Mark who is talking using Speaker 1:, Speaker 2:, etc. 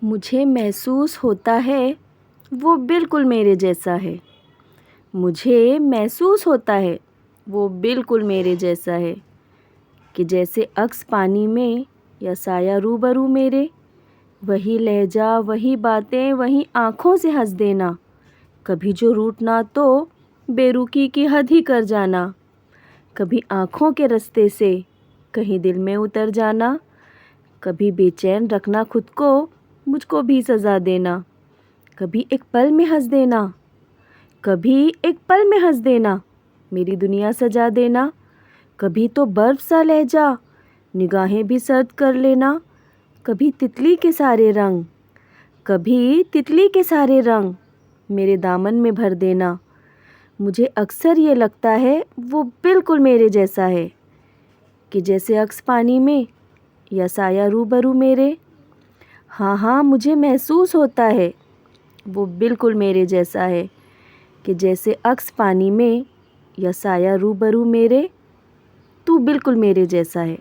Speaker 1: مجھے محسوس ہوتا ہے وہ بالکل میرے جیسا ہے. مجھے محسوس ہوتا ہے وہ بالکل میرے جیسا ہے کہ جیسے عکس پانی میں یا سایہ روبرو میرے. وہی لہجہ، وہی باتیں، وہی آنکھوں سے ہنس دینا. کبھی جو روٹنا تو بے رخی کی حد ہی کر جانا. کبھی آنکھوں کے رستے سے کہیں دل میں اتر جانا. کبھی بے چین رکھنا خود کو، مجھ کو بھی سزا دینا. کبھی ایک پل میں ہنس دینا، کبھی ایک پل میں ہنس دینا، میری دنیا سجا دینا. کبھی تو برف سا لہجہ، نگاہیں بھی سرد کر لینا. کبھی تتلی کے سارے رنگ، کبھی تتلی کے سارے رنگ میرے دامن میں بھر دینا. مجھے اکثر یہ لگتا ہے وہ بالکل میرے جیسا ہے کہ جیسے عکس پانی میں یا سایہ روبرو میرے. ہاں ہاں، مجھے محسوس ہوتا ہے وہ بالکل میرے جیسا ہے کہ جیسے عکس پانی میں یا سایہ روبرو میرے. تو بالکل میرے جیسا ہے.